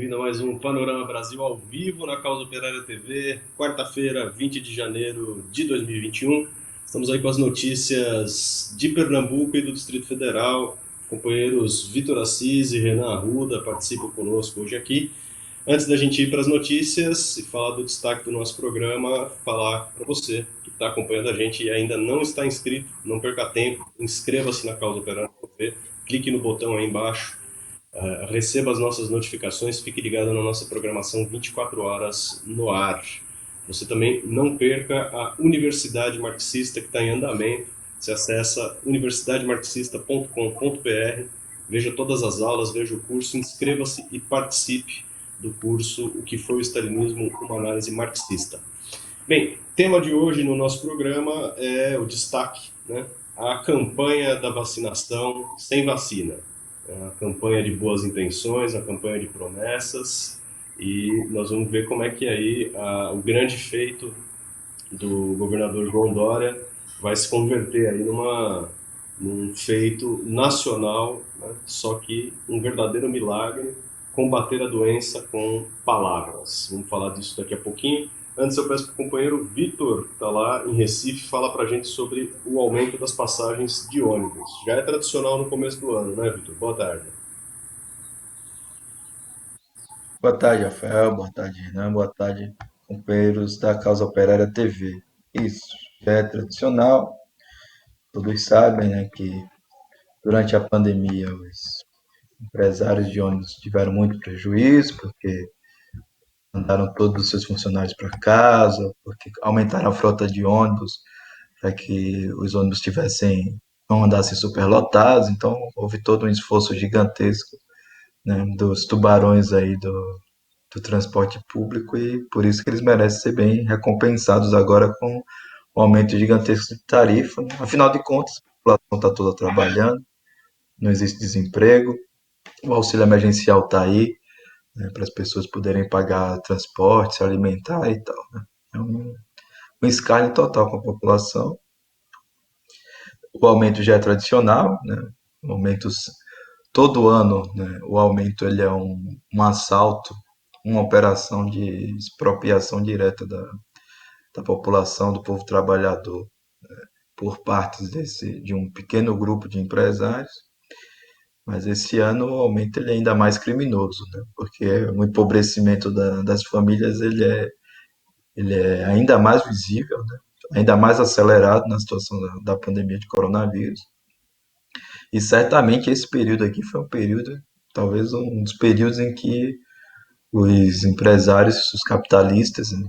bem-vindo a mais um Panorama Brasil ao vivo na Causa Operária TV, quarta-feira, 20 de janeiro de 2021. Estamos aí com as notícias de Pernambuco e do Distrito Federal. Companheiros Vitor Assis e Renan Arruda participam conosco hoje aqui. Antes da gente ir para as notícias e falar do destaque do nosso programa, falar para você que está acompanhando a gente e ainda não está inscrito, não perca tempo, inscreva-se na Causa Operária TV, clique no botão aí embaixo, receba as nossas notificações, fique ligado na nossa programação 24 horas no ar. Você também não perca a Universidade Marxista que está em andamento. Você acessa universidademarxista.com.br, veja todas as aulas, veja o curso, inscreva-se e participe do curso O que foi o Stalinismo, uma análise marxista. Bem, tema de hoje no nosso programa é o destaque, né? A campanha da vacinação sem vacina. A campanha de boas intenções, a campanha de promessas, e nós vamos ver como é que aí o grande feito do governador João Dória vai se converter aí num feito nacional, né? Só que um verdadeiro milagre, combater a doença com palavras. Vamos falar disso daqui a pouquinho. Antes eu peço para o companheiro Vitor, que está lá em Recife, falar para a gente sobre o aumento das passagens de ônibus. Já é tradicional no começo do ano, né, Vitor? Boa tarde. Boa tarde, Rafael. Boa tarde, Renan. Boa tarde, companheiros da Causa Operária TV. Isso, já é tradicional. Todos sabem, né, que durante a pandemia os empresários de ônibus tiveram muito prejuízo, porque mandaram todos os seus funcionários para casa, porque aumentaram a frota de ônibus para que os ônibus não andassem superlotados. Então, houve todo um esforço gigantesco, né, dos tubarões aí do transporte público e por isso que eles merecem ser bem recompensados agora com o aumento gigantesco de tarifa, né? Afinal de contas, a população está toda trabalhando, não existe desemprego, o auxílio emergencial está aí, né, para as pessoas poderem pagar transporte, se alimentar e tal. Né? É um escárnio total com a população. O aumento já é tradicional, né? Aumentos todo ano, né? O aumento ele é um assalto, uma operação de expropriação direta da população, do povo trabalhador, por partes de um pequeno grupo de empresários. Mas esse ano o aumento ele é ainda mais criminoso, né? Porque o empobrecimento das famílias ele é ainda mais visível, né? Ainda mais acelerado na situação da pandemia de coronavírus. E certamente esse período aqui foi um período, talvez um dos períodos em que os empresários, os capitalistas, né,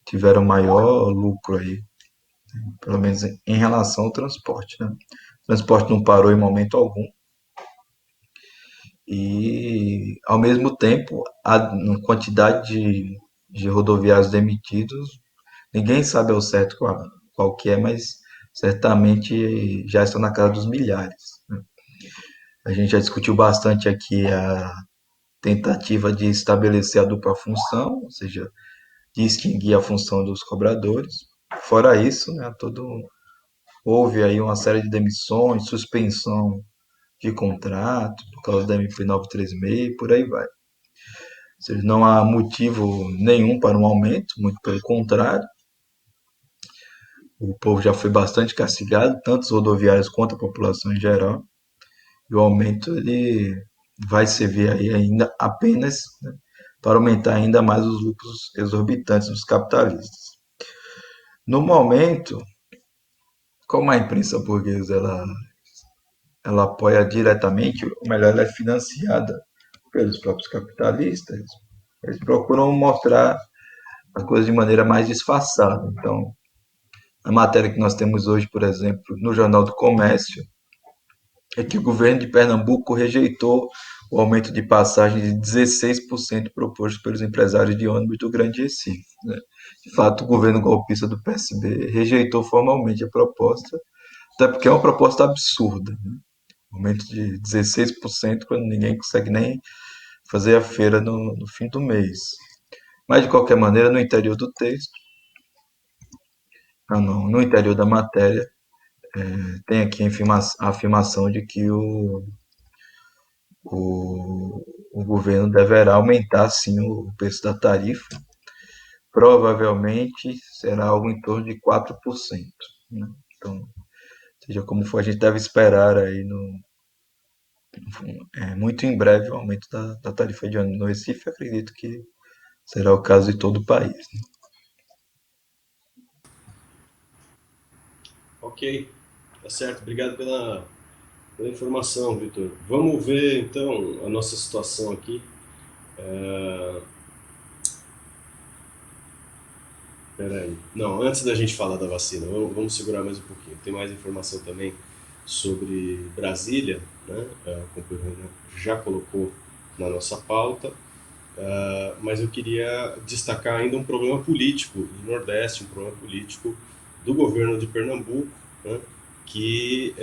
tiveram maior lucro aí, pelo menos em relação ao transporte, né? O transporte não parou em momento algum e, ao mesmo tempo, a quantidade de rodoviários demitidos, ninguém sabe ao certo qual que é, mas certamente já está na casa dos milhares, né? A gente já discutiu bastante aqui a tentativa de estabelecer a dupla função, ou seja, de extinguir a função dos cobradores. Fora isso, né, houve aí uma série de demissões, suspensão de contrato, por causa da MP 936 e por aí vai. Ou seja, não há motivo nenhum para um aumento, muito pelo contrário. O povo já foi bastante castigado, tanto os rodoviários quanto a população em geral. E o aumento ele vai servir aí ainda apenas, né, para aumentar ainda mais os lucros exorbitantes dos capitalistas. No momento, como a imprensa burguesa ela apoia diretamente, ou melhor, ela é financiada pelos próprios capitalistas, eles procuram mostrar as coisas de maneira mais disfarçada. Então, a matéria que nós temos hoje, por exemplo, no Jornal do Comércio, é que o governo de Pernambuco rejeitou o aumento de passagem de 16% proposto pelos empresários de ônibus do Grande Recife, né? De fato, o governo golpista do PSB rejeitou formalmente a proposta, até porque é uma proposta absurda, né? Aumento de 16% quando ninguém consegue nem fazer a feira no fim do mês. Mas, de qualquer maneira, no interior do texto, não, no interior da matéria, tem aqui a afirmação de que o governo deverá aumentar sim o preço da tarifa. Provavelmente será algo em torno de 4%. Né? Então, seja como for, a gente deve esperar aí muito em breve o aumento da tarifa de ônibus no Recife. Acredito que será o caso de todo o país. Né? Ok, tá certo. Obrigado pela informação, Vitor. Vamos ver então a nossa situação aqui. É, Peraí. Não, antes da gente falar da vacina, vamos segurar mais um pouquinho. Tem mais informação também sobre Brasília, né? O companheiro já colocou na nossa pauta. Mas eu queria destacar ainda um problema político do Nordeste, um problema político do governo de Pernambuco, né, que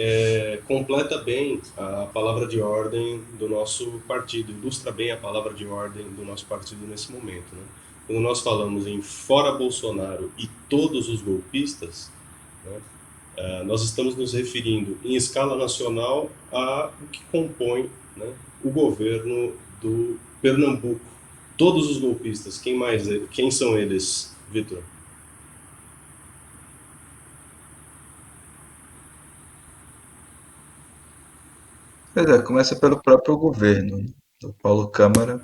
completa bem a palavra de ordem do nosso partido, ilustra bem a palavra de ordem do nosso partido nesse momento. Né. Quando nós falamos em fora Bolsonaro e todos os golpistas, né, nós estamos nos referindo em escala nacional a o que compõe, né, o governo do Pernambuco. Todos os golpistas, quem são eles, Vitor? Pois é, começa pelo próprio governo, né? Do Paulo Câmara.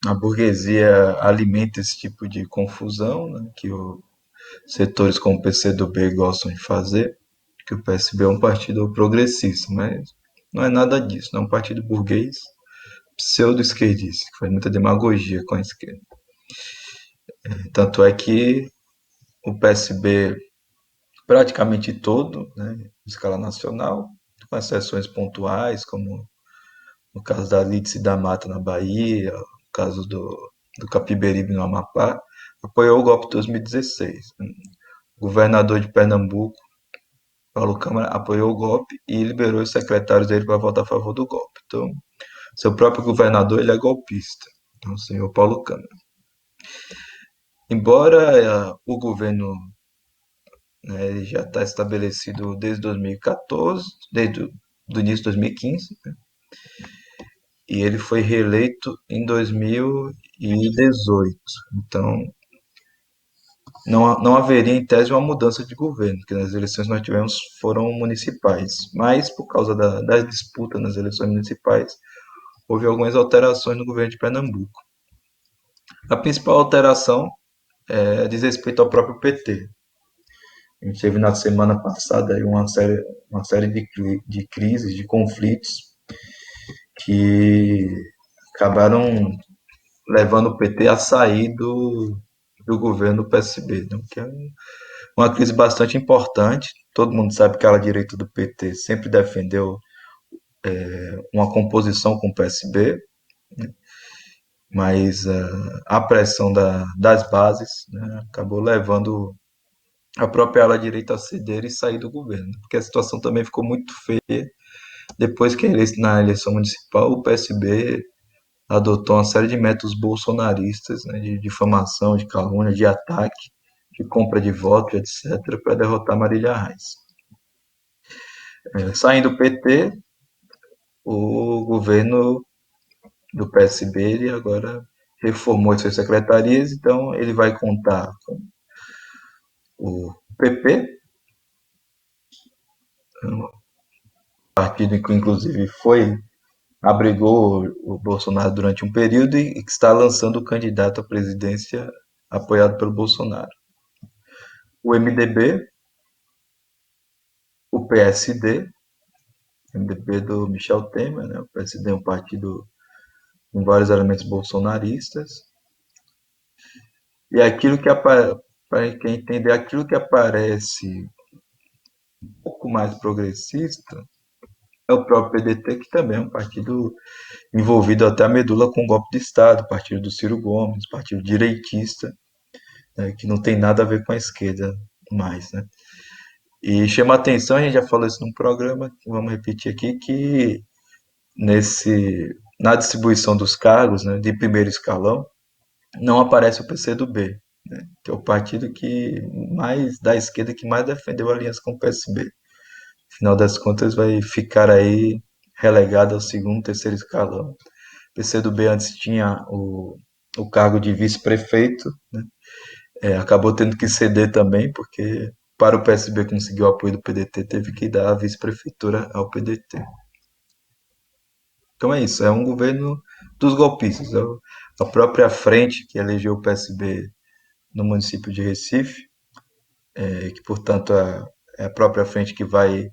A burguesia alimenta esse tipo de confusão, né, que os setores como o PCdoB gostam de fazer, que o PSB é um partido progressista, mas não é nada disso, não é um partido burguês pseudo-esquerdista, que faz muita demagogia com a esquerda. Tanto é que o PSB praticamente todo, né, em escala nacional, com exceções pontuais, como no caso da Lídice da Mata na Bahia, no caso do Capiberibe no Amapá, apoiou o golpe de 2016. O governador de Pernambuco, Paulo Câmara, apoiou o golpe e liberou os secretários dele para votar a favor do golpe. Então, seu próprio governador ele é golpista, então, o senhor Paulo Câmara. Embora o governo, né, ele já está estabelecido desde 2014, desde o início de 2015, né, e ele foi reeleito em 2018. Então, não haveria, em tese, uma mudança de governo, porque as eleições que nós tivemos foram municipais. Mas, por causa da disputa nas eleições municipais, houve algumas alterações no governo de Pernambuco. A principal alteração diz respeito ao próprio PT. A gente teve na semana passada aí uma série de crises, de conflitos, que acabaram levando o PT a sair do governo do PSB, né? Que é uma crise bastante importante. Todo mundo sabe que a ala direita do PT sempre defendeu uma composição com o PSB, mas a pressão das bases, né, acabou levando a própria ala direita a ceder e sair do governo, porque a situação também ficou muito feia depois que na eleição municipal o PSB adotou uma série de métodos bolsonaristas, né, de difamação, de calúnia, de ataque, de compra de votos, etc., para derrotar Marília Reis. Saindo do PT, o governo do PSB ele agora reformou as suas secretarias, então ele vai contar com o PP, um partido que inclusive abrigou o Bolsonaro durante um período e que está lançando o candidato à presidência apoiado pelo Bolsonaro. O MDB, o PSD, o MDB do Michel Temer, né? O PSD é um partido com vários elementos bolsonaristas. E aquilo que para quem entender aquilo que aparece um pouco mais progressista é o próprio PDT, que também é um partido envolvido até a medula com o golpe de Estado, partido do Ciro Gomes, partido direitista, né, que não tem nada a ver com a esquerda mais, né? E chama a atenção, a gente já falou isso num programa, vamos repetir aqui, que na distribuição dos cargos, né, de primeiro escalão, não aparece o PCdoB, né, que é o partido que mais da esquerda que mais defendeu a aliança com o PSB. Afinal das contas, vai ficar aí relegado ao segundo, terceiro escalão. O PCdoB antes tinha o cargo de vice-prefeito, né? Acabou tendo que ceder também, porque para o PSB conseguir o apoio do PDT, teve que dar a vice-prefeitura ao PDT. Então é isso, é um governo dos golpistas. A própria frente que elegeu o PSB no município de Recife, que portanto é a própria frente que vai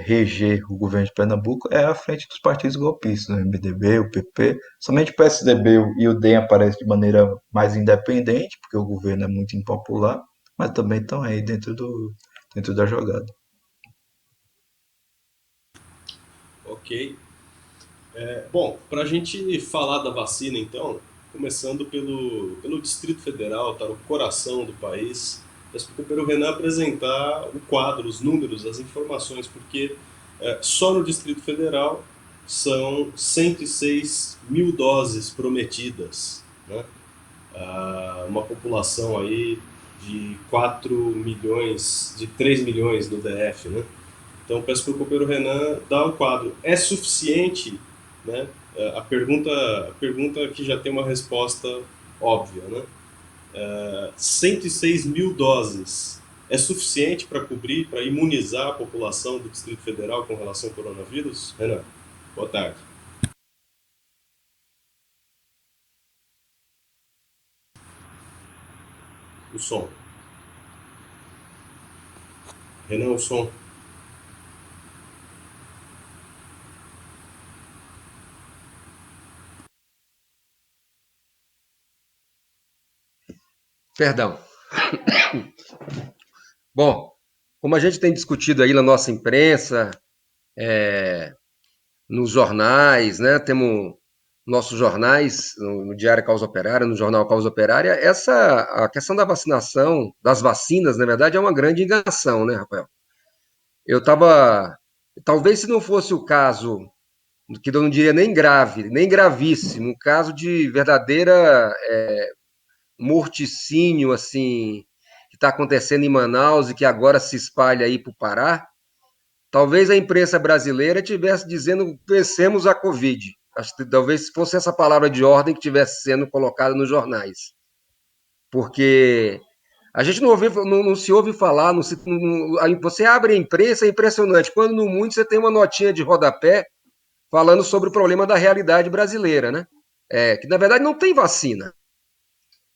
reger o governo de Pernambuco, é a frente dos partidos golpistas, o MDB, o PP. Somente o PSDB e o DEM aparecem de maneira mais independente, porque o governo é muito impopular, mas também estão aí dentro da jogada. Ok. Bom, para a gente falar da vacina, então, começando pelo Distrito Federal, tá no coração do país, peço para o companheiro Renan apresentar o quadro, os números, as informações, porque só no Distrito Federal são 106 mil doses prometidas, né? Uma população aí de 4 milhões, de 3 milhões no DF, né? Então peço para o companheiro Renan dar o quadro. É suficiente, né? A pergunta que já tem uma resposta óbvia, né? 106 mil doses é suficiente para cobrir, para imunizar a população do Distrito Federal com relação ao coronavírus? Renan, boa tarde. O som. Renan, o som. Perdão. Bom, como a gente tem discutido aí na nossa imprensa, nos jornais, né? Temos nossos jornais, no Diário Causa Operária, no Jornal Causa Operária, a questão da vacinação, das vacinas, na verdade, é uma grande enganação, né, Rafael? Eu estava, talvez se não fosse o caso, que eu não diria nem grave, nem gravíssimo, um caso de verdadeira morticínio, assim, que está acontecendo em Manaus e que agora se espalha aí para o Pará, talvez a imprensa brasileira estivesse dizendo vencemos a Covid. Acho que talvez fosse essa palavra de ordem que estivesse sendo colocada nos jornais. Porque a gente não se ouve falar, você abre a imprensa, é impressionante. Quando no mundo você tem uma notinha de rodapé falando sobre o problema da realidade brasileira, né? Que na verdade não tem vacina.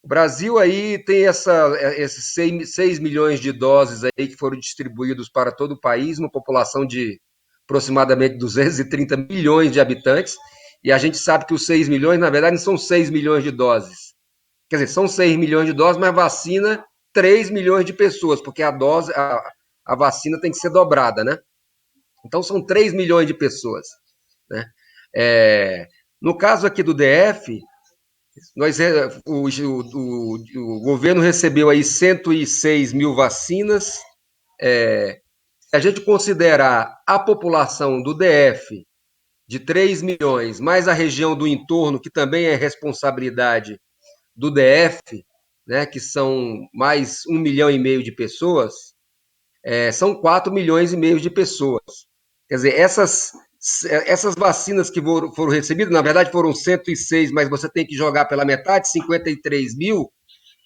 O Brasil aí tem esses 6 milhões de doses aí que foram distribuídos para todo o país, uma população de aproximadamente 230 milhões de habitantes, e a gente sabe que os 6 milhões, na verdade, não são 6 milhões de doses. Quer dizer, são 6 milhões de doses, mas vacina 3 milhões de pessoas, porque a vacina tem que ser dobrada, né? Então são 3 milhões de pessoas, né? No caso aqui do DF, o governo recebeu aí 106 mil vacinas. Se a gente considerar a população do DF de 3 milhões, mais a região do entorno, que também é responsabilidade do DF, né, que são mais 1,5 milhão de pessoas, são 4,5 milhões de pessoas. Quer dizer, essas vacinas que foram recebidas, na verdade foram 106, mas você tem que jogar pela metade, 53 mil,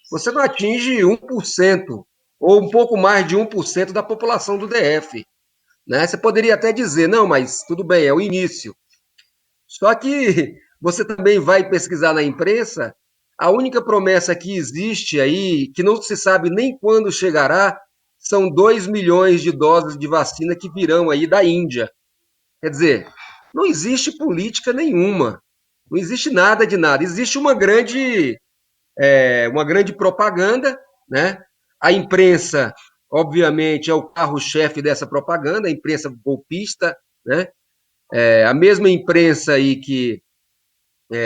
você não atinge 1%, ou um pouco mais de 1% da população do DF. Né? Você poderia até dizer, não, mas tudo bem, é o início. Só que você também vai pesquisar na imprensa, a única promessa que existe aí, que não se sabe nem quando chegará, são 2 milhões de doses de vacina que virão aí da Índia. Quer dizer, não existe política nenhuma, não existe nada de nada. Existe uma grande propaganda, né? A imprensa, obviamente, é o carro-chefe dessa propaganda, a imprensa golpista, né? A mesma imprensa aí que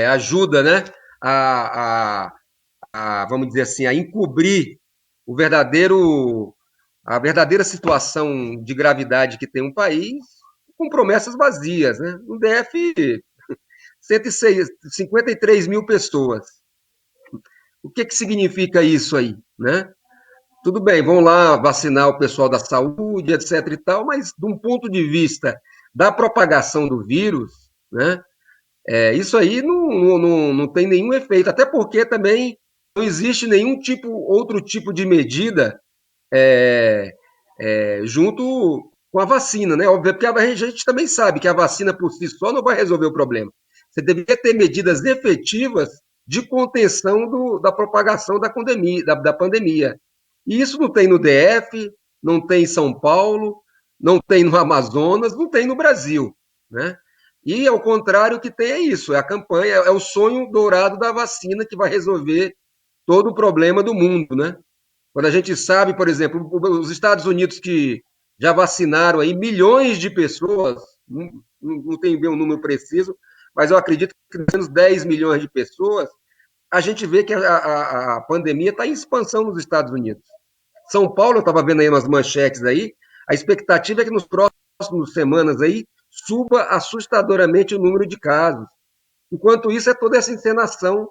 ajuda, né? A, vamos dizer assim, a encobrir o a verdadeira situação de gravidade que tem um país com promessas vazias, né? No DF, 53 mil pessoas. O que significa isso aí, né? Tudo bem, vão lá vacinar o pessoal da saúde, etc e tal, mas de um ponto de vista da propagação do vírus, né? Isso aí não tem nenhum efeito, até porque também não existe nenhum outro tipo de medida é, junto com a vacina, né? Óbvio, porque a gente também sabe que a vacina por si só não vai resolver o problema. Você deveria ter medidas efetivas de contenção da propagação da pandemia. E isso não tem no DF, não tem em São Paulo, não tem no Amazonas, não tem no Brasil, né? E ao contrário, o que tem é isso, é a campanha, é o sonho dourado da vacina que vai resolver todo o problema do mundo, né? Quando a gente sabe, por exemplo, os Estados Unidos que já vacinaram aí milhões de pessoas, não tenho bem um número preciso, mas eu acredito que menos 10 milhões de pessoas, a gente vê que a pandemia está em expansão nos Estados Unidos. São Paulo, eu estava vendo aí umas manchetes aí, a expectativa é que nos próximos semanas aí suba assustadoramente o número de casos. Enquanto isso, é toda essa encenação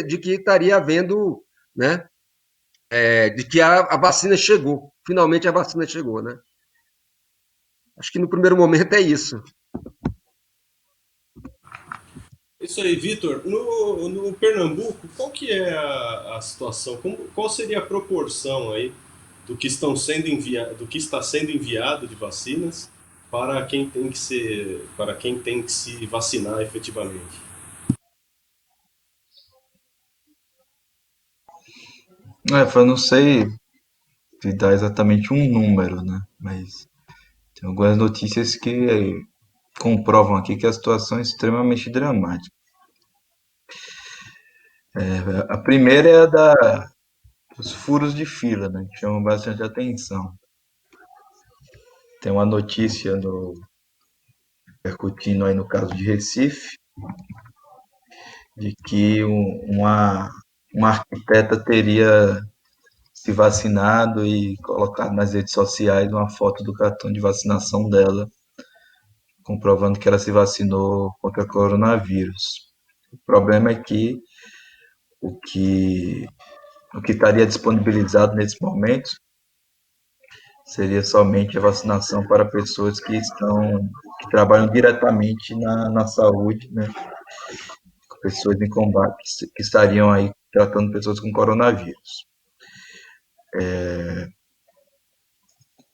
de que estaria havendo, né, de que a vacina chegou. Finalmente a vacina chegou, né? Acho que no primeiro momento é isso. Isso aí, Vitor. No Pernambuco, qual que é a situação? Qual seria a proporção aí do que está sendo enviado de vacinas para quem tem que para quem tem que se vacinar efetivamente? Eu não sei te dar exatamente um número, né? Mas tem algumas notícias que comprovam aqui que a situação é extremamente dramática. A primeira é a dos furos de fila, né? Que chamam bastante atenção. Tem uma notícia percutindo aí no caso de Recife, de que uma arquiteta teria se vacinado e colocado nas redes sociais uma foto do cartão de vacinação dela, comprovando que ela se vacinou contra o coronavírus. O problema é que o que, o que estaria disponibilizado nesse momento seria somente a vacinação para pessoas que trabalham diretamente na saúde, né? Pessoas em combate, que estariam aí tratando pessoas com coronavírus.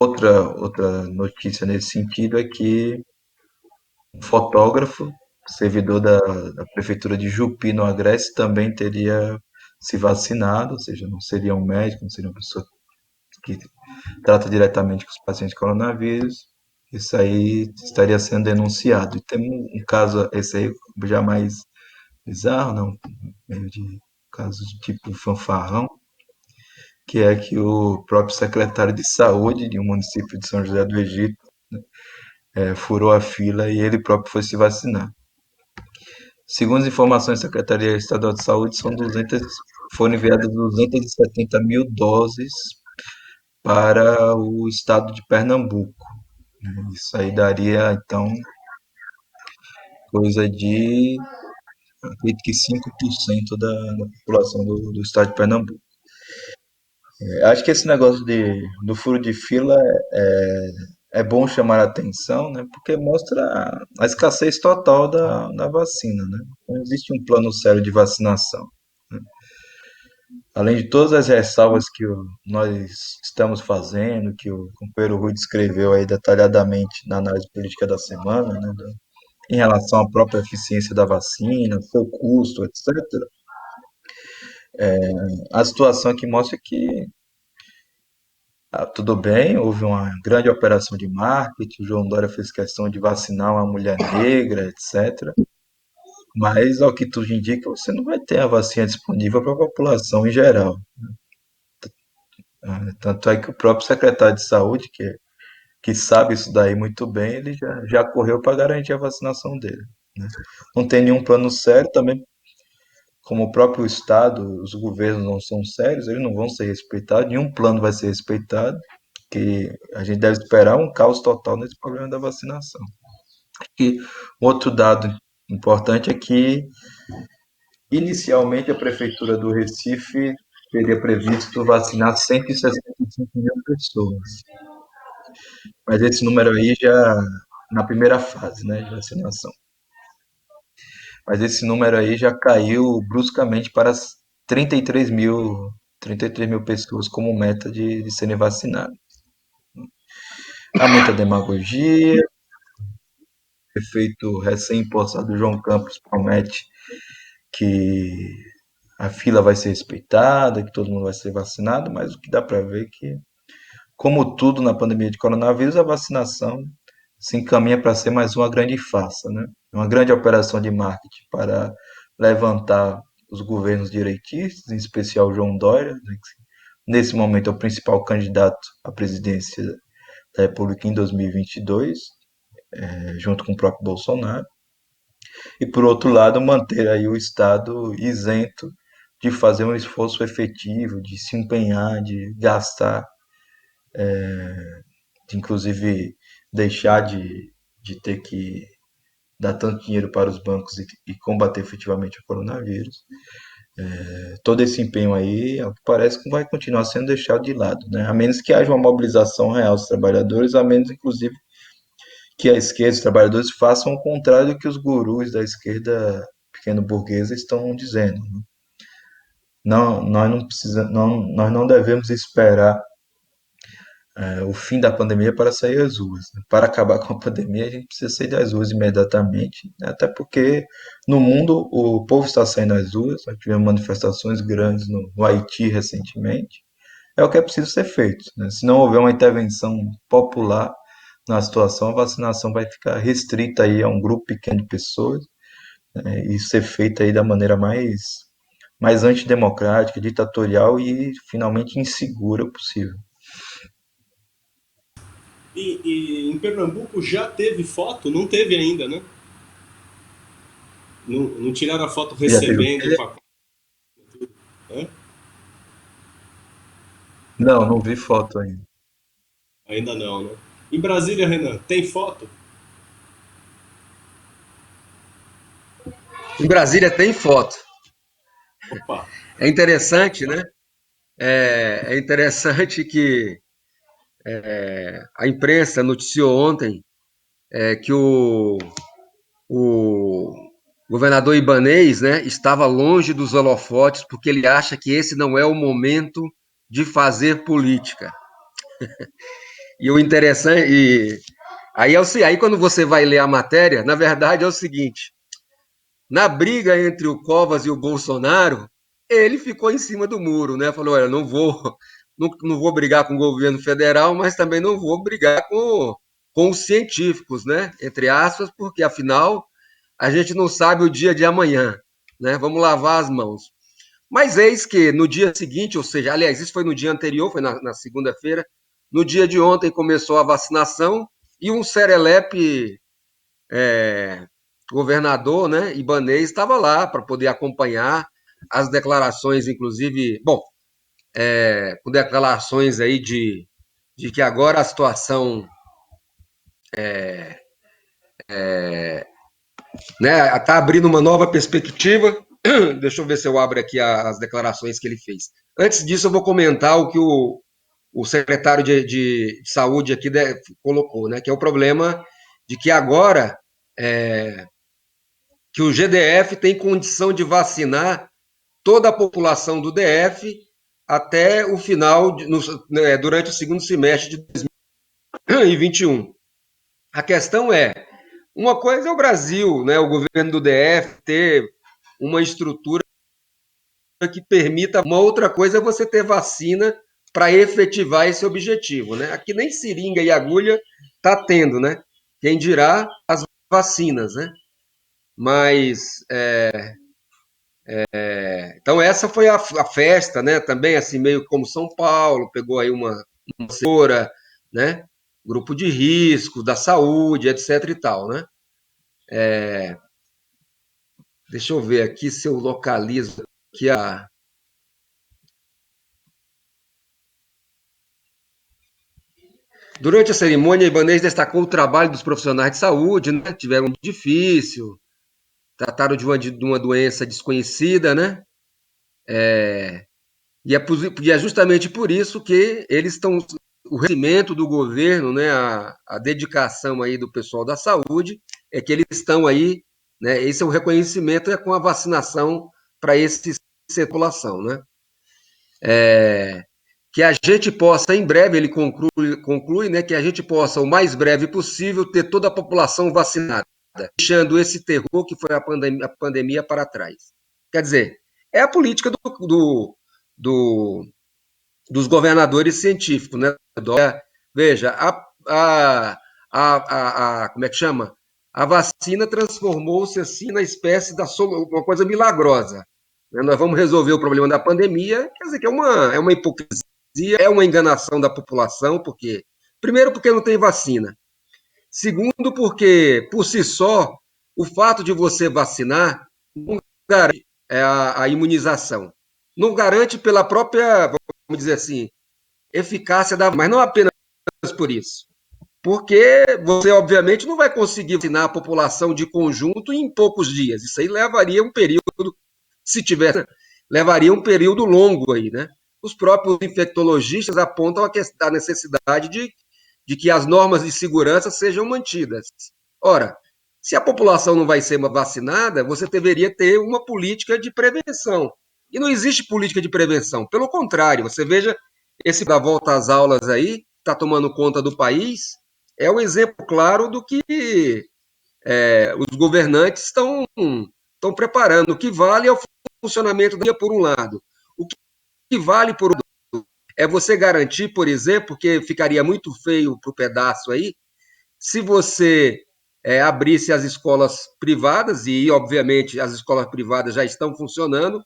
Outra notícia nesse sentido é que um fotógrafo, servidor da prefeitura de Jupi, no Agreste, também teria se vacinado, ou seja, não seria um médico, não seria uma pessoa que trata diretamente com os pacientes de coronavírus. Isso aí estaria sendo denunciado. E tem um caso, esse aí já mais bizarro, não, meio de casos de tipo fanfarrão, que é que o próprio secretário de saúde de um município de São José do Egito furou a fila e ele próprio foi se vacinar. Segundo as informações da Secretaria Estadual de Saúde, foram enviadas 270 mil doses para o estado de Pernambuco. Isso aí daria, então, coisa de, acredito que 5% da população do estado de Pernambuco. Acho que esse negócio do furo de fila é bom chamar a atenção, né? Porque mostra a escassez total da vacina, né? Não existe um plano sério de vacinação. Além de todas as ressalvas que nós estamos fazendo, que o companheiro Rui descreveu aí detalhadamente na análise política da semana, né? Em relação à própria eficiência da vacina, seu custo, etc. A situação aqui mostra que tudo bem, houve uma grande operação de marketing, o João Dória fez questão de vacinar uma mulher negra, etc. Mas, ao que tudo indica, você não vai ter a vacina disponível para a população em geral. Tanto é que o próprio secretário de saúde, que sabe isso daí muito bem, ele já correu para garantir a vacinação dele, né? Não tem nenhum plano sério também, como o próprio Estado, os governos não são sérios, eles não vão ser respeitados, nenhum plano vai ser respeitado, que a gente deve esperar um caos total nesse problema da vacinação. E outro dado importante é que, inicialmente, a Prefeitura do Recife teria previsto vacinar 165 mil pessoas, mas esse número aí na primeira fase, né, de vacinação. Mas esse número aí já caiu bruscamente para 33 mil pessoas como meta de serem vacinadas. Há muita demagogia, o prefeito recém-impostado João Campos promete que a fila vai ser respeitada, que todo mundo vai ser vacinado, mas o que dá para ver é que, como tudo na pandemia de coronavírus, a vacinação se encaminha para ser mais uma grande farsa, né? Uma grande operação de marketing para levantar os governos direitistas, em especial João Dória, né, que nesse momento é o principal candidato à presidência da República em 2022, junto com o próprio Bolsonaro, e por outro lado manter aí o Estado isento de fazer um esforço efetivo, de se empenhar, de gastar, de inclusive deixar de ter que dar tanto dinheiro para os bancos e combater efetivamente o coronavírus. Todo esse empenho aí, ao que parece, que vai continuar sendo deixado de lado, né? A menos que haja uma mobilização real dos trabalhadores, a menos, inclusive, que a esquerda, os trabalhadores, façam o contrário do que os gurus da esquerda pequeno-burguesa estão dizendo, né? Não, nós não devemos esperar o fim da pandemia para sair às ruas, né? Para acabar com a pandemia, a gente precisa sair das ruas imediatamente, né? Até porque no mundo o povo está saindo às ruas, nós tivemos manifestações grandes no Haiti recentemente, é o que é preciso ser feito, né? Se não houver uma intervenção popular na situação, a vacinação vai ficar restrita aí a um grupo pequeno de pessoas, né? E ser feita aí da maneira mais antidemocrática, ditatorial e finalmente insegura possível. E em Pernambuco já teve foto? Não teve ainda, né? Não, não tiraram a foto Já teve o recebendo o quê? pacote, né? Não, não vi foto ainda. Ainda não, né? Em Brasília, Renan, tem foto? Em Brasília tem foto. Opa! É interessante, né? É interessante que a imprensa noticiou ontem que o governador Ibanez, né, estava longe dos holofotes porque ele acha que esse não é o momento de fazer política. E o interessante, aí quando você vai ler a matéria, na verdade é o seguinte: na briga entre o Covas e o Bolsonaro, ele ficou em cima do muro, né? Falou: olha, não vou brigar com o governo federal, mas também não vou brigar com os científicos, né? Entre aspas, porque afinal a gente não sabe o dia de amanhã, né? Vamos lavar as mãos. Mas eis que no dia seguinte, ou seja, aliás, isso foi no dia anterior, foi na segunda-feira, no dia de ontem começou a vacinação e um serelepe governador, né, Ibanez, estava lá para poder acompanhar as declarações, inclusive, bom, com declarações aí de que agora a situação né, está abrindo uma nova perspectiva. Deixa eu ver se eu abro aqui as declarações que ele fez. Antes disso, eu vou comentar o que o secretário de saúde aqui colocou, né, que é o problema de que agora que o GDF tem condição de vacinar toda a população do DF até o final, durante o segundo semestre de 2021. A questão é, uma coisa é o Brasil, né, o governo do DF ter uma estrutura que permita, uma outra coisa é você ter vacina para efetivar esse objetivo, né? Aqui nem seringa e agulha está tendo, né? Quem dirá as vacinas, né? Mas então essa foi a festa, né? Também assim meio como São Paulo pegou aí uma senhora, né? Grupo de risco da saúde, etc e tal, né? Deixa eu ver aqui se eu localizo aqui a Durante a cerimônia, Ibanez destacou o trabalho dos profissionais de saúde, né? Tiveram um difícil, trataram de uma doença desconhecida, né? E é justamente por isso que eles estão o reconhecimento do governo, né, a dedicação aí do pessoal da saúde, é que eles estão aí, né, esse é o reconhecimento com a vacinação para essa população, né? Que a gente possa, em breve, ele conclui, né, que a gente possa, o mais breve possível, ter toda a população vacinada, deixando esse terror que foi a pandemia para trás. Quer dizer, é a política do dos governadores científicos, né? Veja, como é que chama? A vacina transformou-se assim na espécie da uma coisa milagrosa. Nós vamos resolver o problema da pandemia, quer dizer que é uma hipocrisia, é uma enganação da população, porque primeiro porque não tem vacina, segundo porque por si só o fato de você vacinar não garante a imunização, não garante pela própria, vamos dizer assim, eficácia da, mas não apenas por isso. Porque você, obviamente, não vai conseguir vacinar a população de conjunto em poucos dias. Isso aí levaria um período, se tivesse, levaria um período longo aí, né? Os próprios infectologistas apontam a necessidade de que as normas de segurança sejam mantidas. Ora, se a população não vai ser vacinada, você deveria ter uma política de prevenção. E não existe política de prevenção. Pelo contrário, você veja esse da volta às aulas aí, está tomando conta do país, é um exemplo claro do que os governantes estão preparando. O que vale é o funcionamento do dia, por um lado. O que vale, por outro, é você garantir, por exemplo, que ficaria muito feio para o pedaço aí, se você abrisse as escolas privadas, e obviamente as escolas privadas já estão funcionando,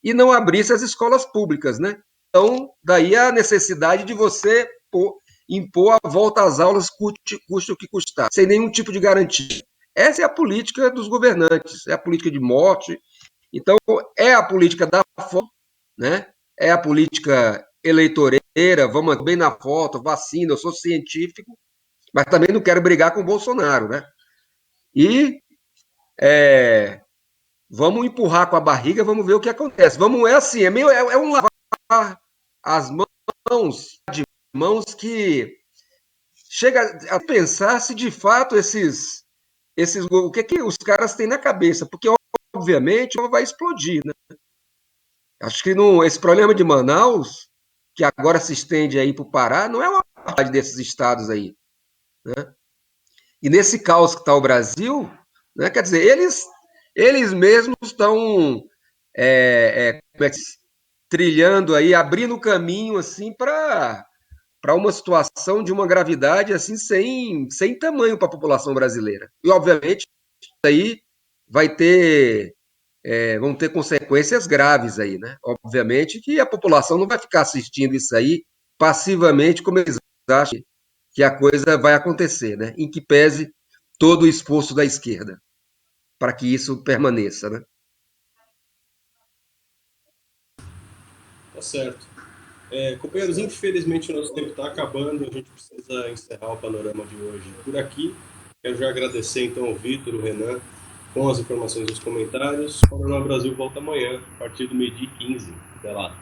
e não abrisse as escolas públicas, né? Então, daí a necessidade de você impor a volta às aulas, custe o que custar, sem nenhum tipo de garantia. Essa é a política dos governantes, é a política de morte. Então, é a política da fome, né? É a política eleitoreira, vamos bem na foto, vacina, eu sou científico, mas também não quero brigar com o Bolsonaro, né? E vamos empurrar com a barriga, vamos ver o que acontece. É assim, é um lavar as mãos que chega a pensar se de fato o que os caras têm na cabeça, porque obviamente vai explodir, né? Acho que esse problema de Manaus, que agora se estende aí para o Pará, não é uma parte desses estados aí, né? E nesse caos que está o Brasil, né, quer dizer, eles mesmos estão trilhando aí, abrindo o caminho assim para uma situação de uma gravidade assim sem tamanho para a população brasileira. E obviamente isso aí vão ter consequências graves aí, né? Obviamente que a população não vai ficar assistindo isso aí passivamente como eles acham que a coisa vai acontecer, né? Em que pese todo o esforço da esquerda para que isso permaneça, né? Tá certo. Companheiros, infelizmente o nosso tempo está acabando, a gente precisa encerrar o panorama de hoje por aqui. Quero já agradecer então ao Vitor, o Renan, com as informações e os comentários. O Panorama Brasil volta amanhã, a partir do meio-dia e 15. Até lá.